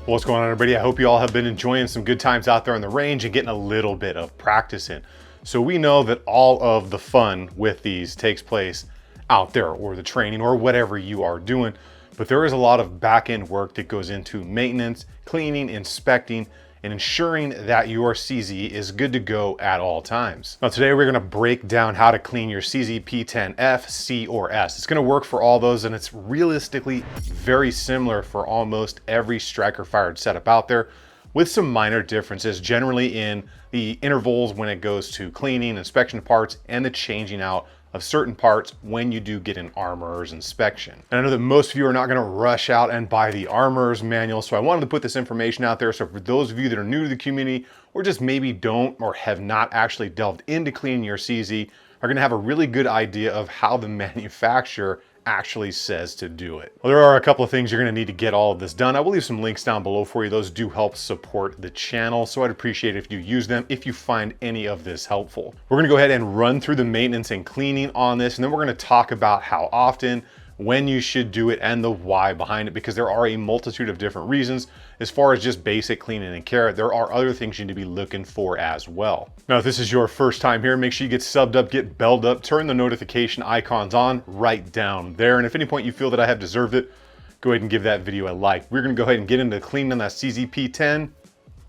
What's going on, everybody? I hope you all have been enjoying some good times out there on the range and getting a little bit of practice in. So we know that all of the fun with these takes place out there, or the training, or whatever you are doing, but there is a lot of back-end work that goes into maintenance, cleaning, inspecting, and ensuring that your CZ is good to go at all times. Now today we're gonna break down how to clean your CZ P10F, C, or S. It's gonna work for all those, and it's realistically very similar for almost every striker fired setup out there, with some minor differences generally in the intervals when it goes to cleaning, inspection parts, and the changing out of certain parts when you do get an armorer's inspection. And I know that most of you are not gonna rush out and buy the armorer's manual, so I wanted to put this information out there. So for those of you that are new to the community, or just maybe don't or have not actually delved into cleaning your CZ, are gonna have a really good idea of how the manufacturer actually says to do it. Well, there are a couple of things you're gonna need to get all of this done. I will leave some links down below for you. Those do help support the channel, so I'd appreciate it if you use them if you find any of this helpful. We're gonna go ahead and run through the maintenance and cleaning on this, and then we're gonna talk about how often, when you should do it, and the why behind it, because there are a multitude of different reasons. As far as just basic cleaning and care, there are other things you need to be looking for as well. Now, if this is your first time here, make sure you get subbed up, get belled up, turn the notification icons on right down there. And if at any point you feel that I have deserved it, go ahead and give that video a like. We're gonna go ahead and get into cleaning that CZ-P10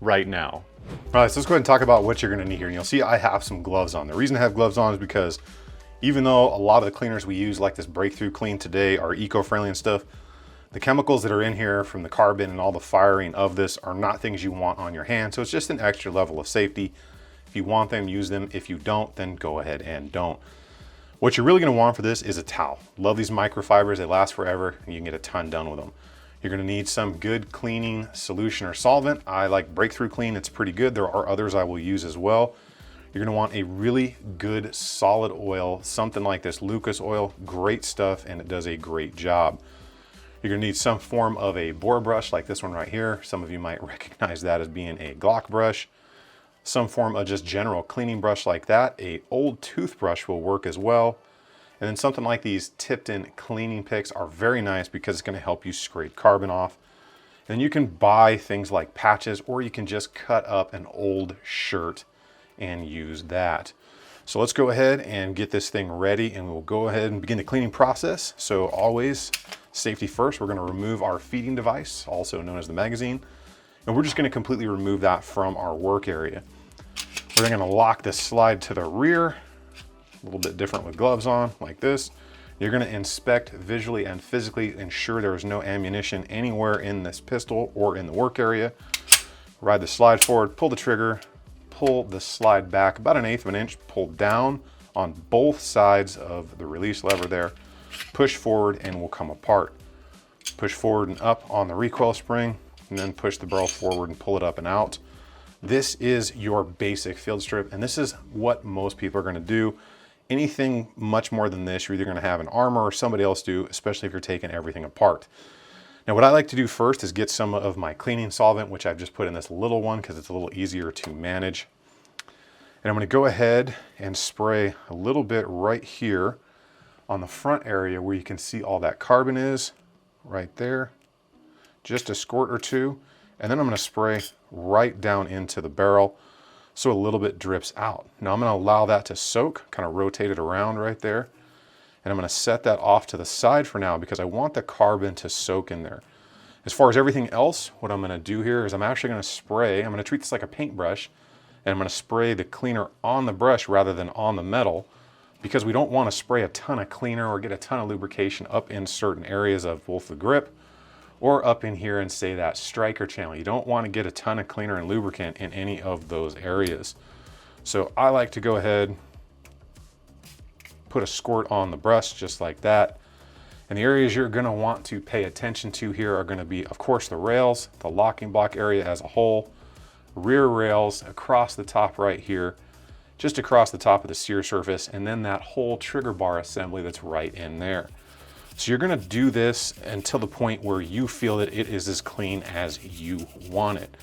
right now. All right, so let's go ahead and talk about what you're gonna need here. And you'll see I have some gloves on. The reason I have gloves on is because even though a lot of the cleaners we use, like this breakthrough clean today, are eco-friendly and stuff, the chemicals that are in here from the carbon and all the firing of this are not things you want on your hand. So it's just an extra level of safety. If you want them, use them. If you don't, then go ahead and don't. What you're really gonna want for this is a towel. Love these microfibers, they last forever, and you can get a ton done with them. You're gonna need some good cleaning solution or solvent. I like Breakthrough Clean, it's pretty good. There are others I will use as well. You're gonna want a really good solid oil, something like this Lucas oil, great stuff, and it does a great job. You're gonna need some form of a bore brush like this one right here. Some of you might recognize that as being a Glock brush. Some form of just general cleaning brush like that. A old toothbrush will work as well. And then something like these tipped in cleaning picks are very nice because it's gonna help you scrape carbon off. And you can buy things like patches, or you can just cut up an old shirt and use that. So let's go ahead and get this thing ready, and we'll go ahead and begin the cleaning process. So always safety first. We're going to remove our feeding device, also known as the magazine, and we're just going to completely remove that from our work area. We're going to lock this slide to the rear, a little bit different with gloves on like this. You're going to inspect visually and physically, ensure there is no ammunition anywhere in this pistol or in the work area. Ride the slide forward, pull the trigger, pull the slide back about 1/8 of an inch, pull down on both sides of the release lever there, push forward and will come apart. Push forward and up on the recoil spring, and then push the barrel forward and pull it up and out. This is your basic field strip, and this is what most people are gonna do. Anything much more than this, you're either gonna have an armor or somebody else do, especially if you're taking everything apart. Now, what I like to do first is get some of my cleaning solvent, which I've just put in this little one because it's a little easier to manage. And I'm gonna go ahead and spray a little bit right here on the front area where you can see all that carbon is, right there. Just a squirt or two. And then I'm gonna spray right down into the barrel so a little bit drips out. Now I'm gonna allow that to soak, kind of rotate it around right there. And I'm gonna set that off to the side for now because I want the carbon to soak in there. As far as everything else, what I'm gonna do here is I'm actually gonna spray, I'm gonna treat this like a paintbrush, and I'm gonna spray the cleaner on the brush rather than on the metal, because we don't wanna spray a ton of cleaner or get a ton of lubrication up in certain areas of both the grip or up in here and say that striker channel. You don't wanna get a ton of cleaner and lubricant in any of those areas. So I like to go ahead, put a squirt on the brush just like that. And the areas you're gonna want to pay attention to here are gonna be, of course, the rails, the locking block area as a whole, rear rails across the top right here, just across the top of the sear surface, and then that whole trigger bar assembly that's right in there. So you're gonna do this until the point where you feel that it is as clean as you want it.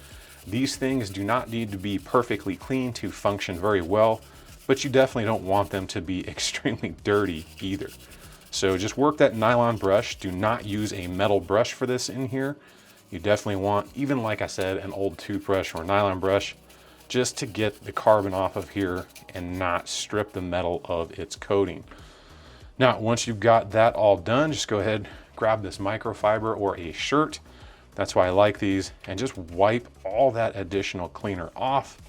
These things do not need to be perfectly clean to function very well, but you definitely don't want them to be extremely dirty either. So just work that nylon brush. Do not use a metal brush for this in here. You definitely want, even like I said, an old toothbrush or a nylon brush, just to get the carbon off of here and not strip the metal of its coating. Now, once you've got that all done, just go ahead, grab this microfiber or a shirt. That's why I like these, and just wipe all that additional cleaner off.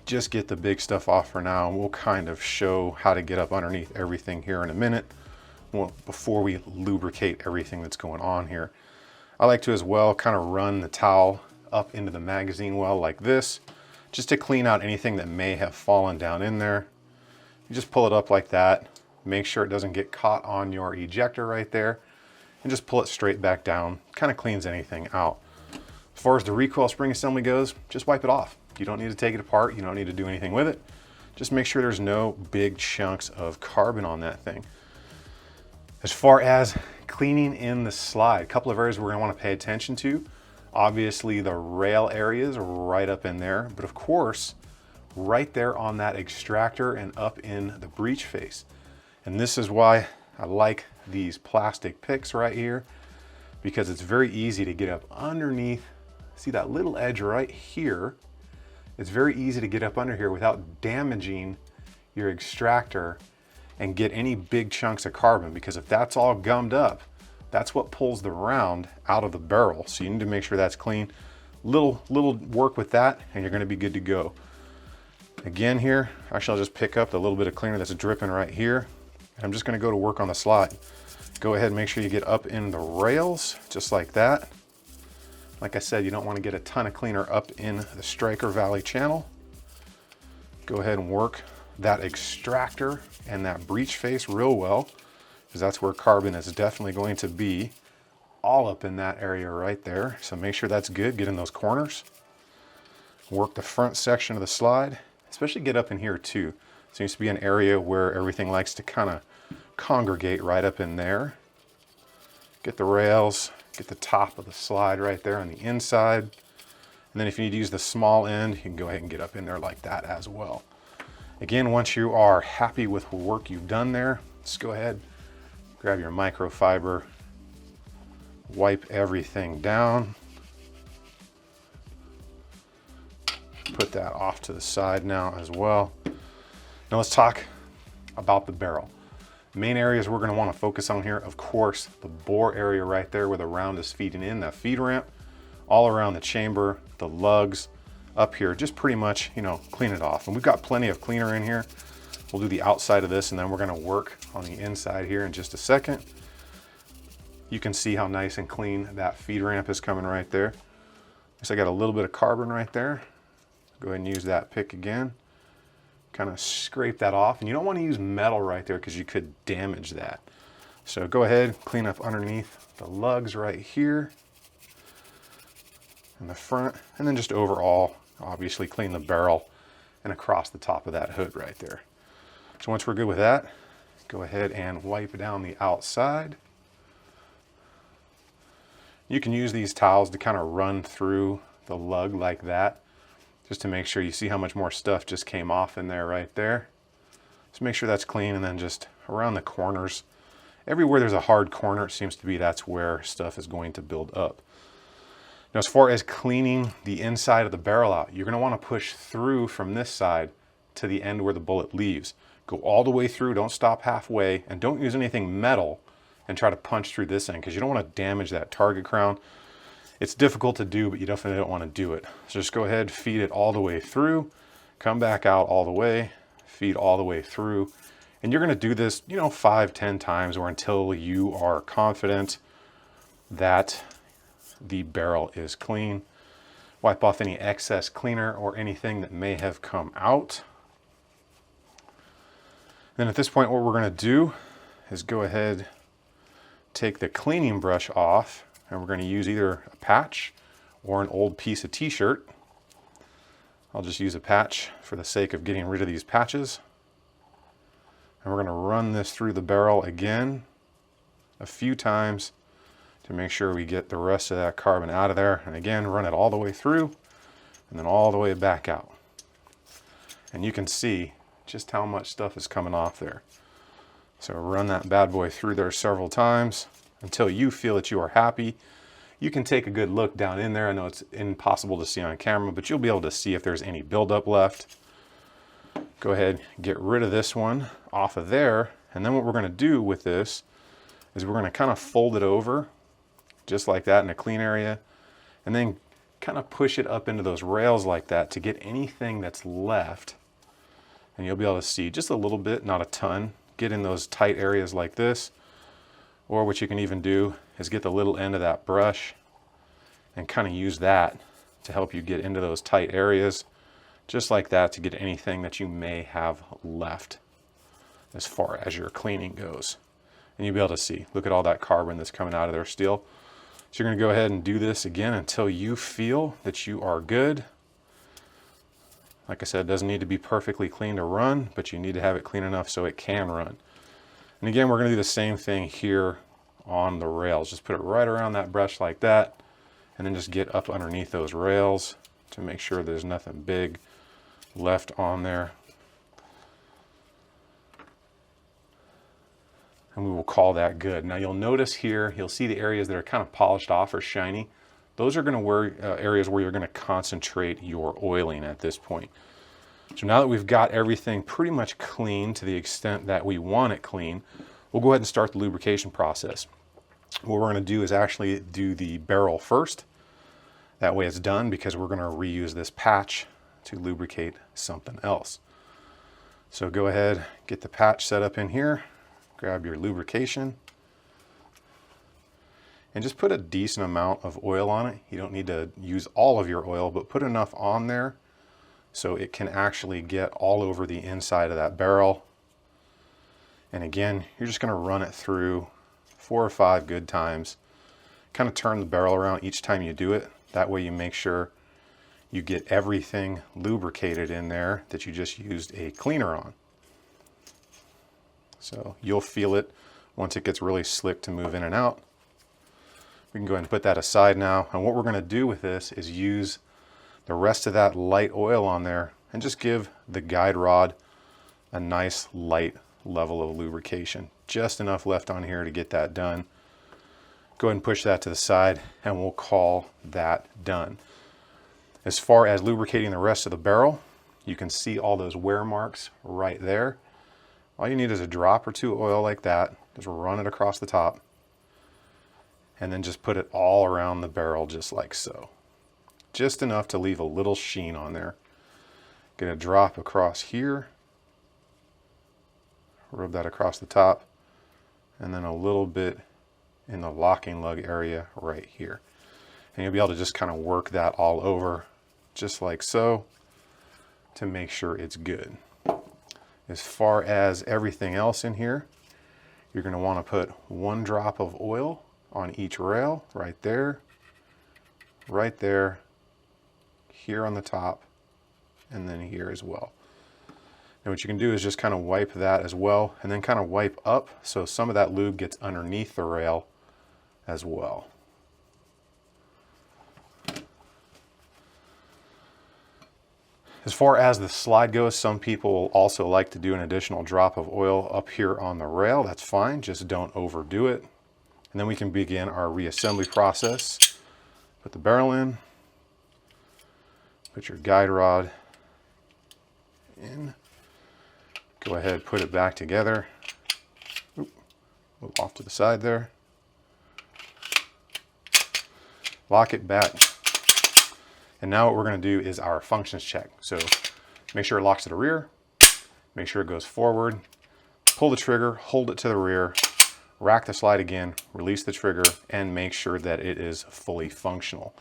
Just get the big stuff off for now, and we'll kind of show how to get up underneath everything here in a minute, well, before we lubricate everything that's going on here. I like to as well kind of run the towel up into the magazine well like this, just to clean out anything that may have fallen down in there. You just pull it up like that, make sure it doesn't get caught on your ejector right there, and just pull it straight back down. Kind of cleans anything out. As far as the recoil spring assembly goes, just wipe it off. You don't need to take it apart, you don't need to do anything with it. Just make sure there's no big chunks of carbon on that thing. As far as cleaning in the slide, a couple of areas we're gonna wanna pay attention to. Obviously the rail areas are right up in there, but of course, right there on that extractor and up in the breech face. And this is why I like these plastic picks right here, because it's very easy to get up underneath. See that little edge right here? It's very easy to get up under here without damaging your extractor and get any big chunks of carbon, because if that's all gummed up, that's what pulls the round out of the barrel. So you need to make sure that's clean. Little work with that and you're gonna be good to go. Again here, actually I'll just pick up the little bit of cleaner that's dripping right here. And I'm just gonna go to work on the slide. Go ahead and make sure you get up in the rails, just like that. Like I said, you don't want to get a ton of cleaner up in the striker valley channel. Go ahead and work that extractor and that breech face real well, because that's where carbon is definitely going to be, all up in that area right there. So make sure that's good, get in those corners. Work the front section of the slide, especially get up in here too. Seems to be an area where everything likes to kind of congregate right up in there. Get the rails, get the top of the slide right there on the inside. And then if you need to use the small end, you can go ahead and get up in there like that as well. Again, once you are happy with the work you've done there, just go ahead, grab your microfiber, wipe everything down. Put that off to the side now as well. Now let's talk about the barrel. Main areas we're going to want to focus on here, of course, the bore area right there where the round is feeding in, that feed ramp, all around the chamber, the lugs, up here, just pretty much, you know, clean it off. And we've got plenty of cleaner in here. We'll do the outside of this and then we're going to work on the inside here in just a second. You can see how nice and clean that feed ramp is coming right there. So I got a little bit of carbon right there. Go ahead and use that pick again. Kind of scrape that off, and you don't want to use metal right there because you could damage that. So go ahead, clean up underneath the lugs right here in the front, and then just overall, obviously clean the barrel and across the top of that hood right there. So once we're good with that, go ahead and wipe down the outside. You can use these towels to kind of run through the lug like that, just to make sure you see how much more stuff just came off in there right there. Just make sure that's clean, and then just around the corners. Everywhere there's a hard corner, it seems to be that's where stuff is going to build up. Now, as far as cleaning the inside of the barrel out, you're gonna wanna push through from this side to the end where the bullet leaves. Go all the way through, don't stop halfway, and don't use anything metal and try to punch through this end, because you don't wanna damage that target crown. It's difficult to do, but you definitely don't want to do it. So just go ahead, feed it all the way through, come back out all the way, feed all the way through. And you're going to do this, you know, 5-10 times, or until you are confident that the barrel is clean. Wipe off any excess cleaner or anything that may have come out. Then at this point, what we're going to do is go ahead, take the cleaning brush off, and we're going to use either a patch or an old piece of t-shirt. I'll just use a patch for the sake of getting rid of these patches. And we're going to run this through the barrel again a few times to make sure we get the rest of that carbon out of there. And again, run it all the way through and then all the way back out. And you can see just how much stuff is coming off there. So run that bad boy through there several times until you feel that you are happy. You can take a good look down in there. I know it's impossible to see on camera, but you'll be able to see if there's any buildup left. Go ahead, get rid of this one off of there. And then what we're gonna do with this is we're gonna kind of fold it over just like that in a clean area, and then kind of push it up into those rails like that to get anything that's left. And you'll be able to see just a little bit, not a ton, get in those tight areas like this. Or what you can even do is get the little end of that brush and kind of use that to help you get into those tight areas, just like that, to get anything that you may have left as far as your cleaning goes. And you'll be able to see, look at all that carbon that's coming out of there still. So you're gonna go ahead and do this again until you feel that you are good. Like I said, it doesn't need to be perfectly clean to run, but you need to have it clean enough so it can run. And again, we're gonna do the same thing here on the rails. Just put it right around that brush like that, and then just get up underneath those rails to make sure there's nothing big left on there. And we will call that good. Now you'll notice here, you'll see the areas that are kind of polished off or shiny. Those are gonna be areas where you're gonna concentrate your oiling at this point. So now that we've got everything pretty much clean to the extent that we want it clean, we'll go ahead and start the lubrication process. What we're gonna do is actually do the barrel first. That way it's done, because we're gonna reuse this patch to lubricate something else. So go ahead, get the patch set up in here. Grab your lubrication and just put a decent amount of oil on it. You don't need to use all of your oil, but put enough on there so it can actually get all over the inside of that barrel. And again, you're just gonna run it through 4 or 5 good times. Kind of turn the barrel around each time you do it. That way you make sure you get everything lubricated in there that you just used a cleaner on. So you'll feel it once it gets really slick to move in and out. We can go ahead and put that aside now. And what we're gonna do with this is use the rest of that light oil on there and just give the guide rod a nice light level of lubrication. Just enough left on here to get that done. Go ahead and push that to the side and we'll call that done. As far as lubricating the rest of the barrel, you can see all those wear marks right there. All you need is a drop or 2 of oil like that. Just run it across the top and then just put it all around the barrel just like so. Just enough to leave a little sheen on there. Get a drop across here. Rub that across the top, and then a little bit in the locking lug area right here. And you'll be able to just kind of work that all over just like so to make sure it's good. As far as everything else in here, you're going to want to put 1 drop of oil on each rail right there, here on the top, and then here as well. And what you can do is just kind of wipe that as well, and then kind of wipe up so some of that lube gets underneath the rail as well. As far as the slide goes, some people will also like to do an additional drop of oil up here on the rail. That's fine, just don't overdo it. And then we can begin our reassembly process. Put the barrel in, put your guide rod in, go ahead, put it back together. Oop, move off to the side there. Lock it back. And now what we're going to do is our functions check. So make sure it locks to the rear, make sure it goes forward, pull the trigger, hold it to the rear, rack the slide again, release the trigger, and make sure that it is fully functional.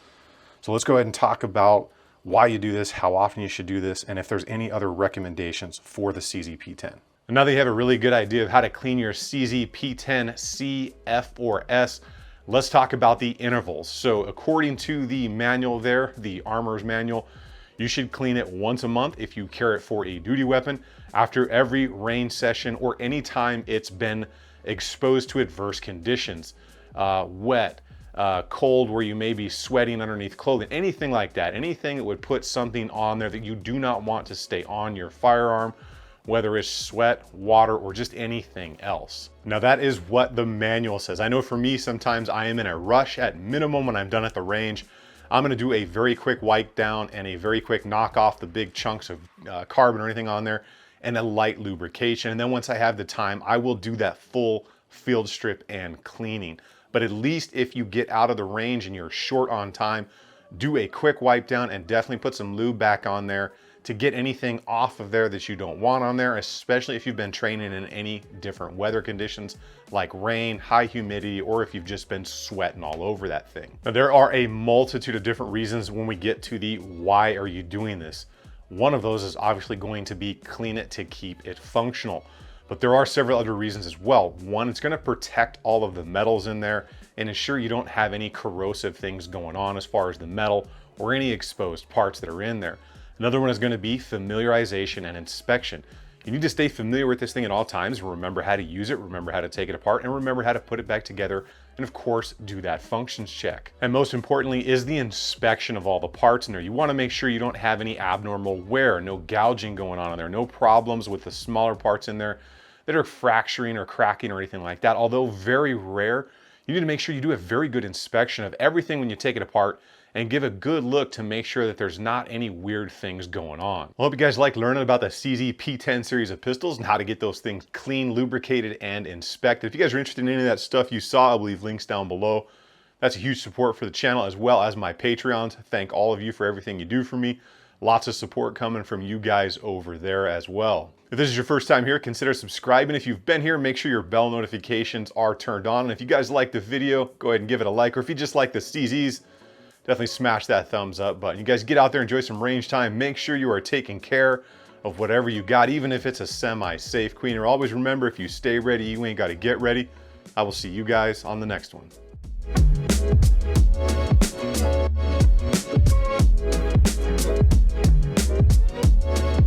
So let's go ahead and talk about why you do this, how often you should do this, and if there's any other recommendations for the CZ-P10. And now that you have a really good idea of how to clean your CZ-P10 C, F, or S, let's talk about the intervals. So according to the manual there, the Armor's Manual, you should clean it once a month if you carry it for a duty weapon, after every range session or any time it's been exposed to adverse conditions, wet, cold where you may be sweating underneath clothing, anything like that, anything that would put something on there that you do not want to stay on your firearm whether it's sweat, water, or just anything else. Now that is what the manual says. I know for me, sometimes I am in a rush. At minimum, when I'm done at the range, I'm gonna do a very quick wipe down and a very quick knock off the big chunks of carbon or anything on there, and a light lubrication. And then once I have the time, I will do that full field strip and cleaning. But at least if you get out of the range and you're short on time, do a quick wipe down and definitely put some lube back on there to get anything off of there that you don't want on there, especially if you've been training in any different weather conditions like rain, high humidity, or if you've just been sweating all over that thing. Now, there are a multitude of different reasons when we get to the why are you doing this. One of those is obviously going to be clean it to keep it functional. But there are several other reasons as well. One, it's gonna protect all of the metals in there and ensure you don't have any corrosive things going on as far as the metal or any exposed parts that are in there. Another one is gonna be familiarization and inspection. You need to stay familiar with this thing at all times, remember how to use it, remember how to take it apart, and remember how to put it back together, and of course, do that functions check. And most importantly is the inspection of all the parts in there. You wanna make sure you don't have any abnormal wear, no gouging going on in there, no problems with the smaller parts in there that are fracturing or cracking or anything like that. Although very rare, you need to make sure you do a very good inspection of everything when you take it apart and give a good look to make sure that there's not any weird things going on. I hope you guys like learning about the CZ P10 series of pistols and how to get those things clean, lubricated, and inspected. If you guys are interested in any of that stuff you saw, I'll leave links down below. That's a huge support for the channel as well as my Patreons. Thank all of you for everything you do for me. Lots of support coming from you guys over there as well. If this is your first time here, consider subscribing. If you've been here, make sure your bell notifications are turned on. And if you guys like the video, go ahead and give it a like. Or if you just like the CZs, definitely smash that thumbs up button. You guys get out there, enjoy some range time. Make sure you are taking care of whatever you got, even if it's a semi-safe cleaner. Always remember, if you stay ready, you ain't got to get ready. I will see you guys on the next one.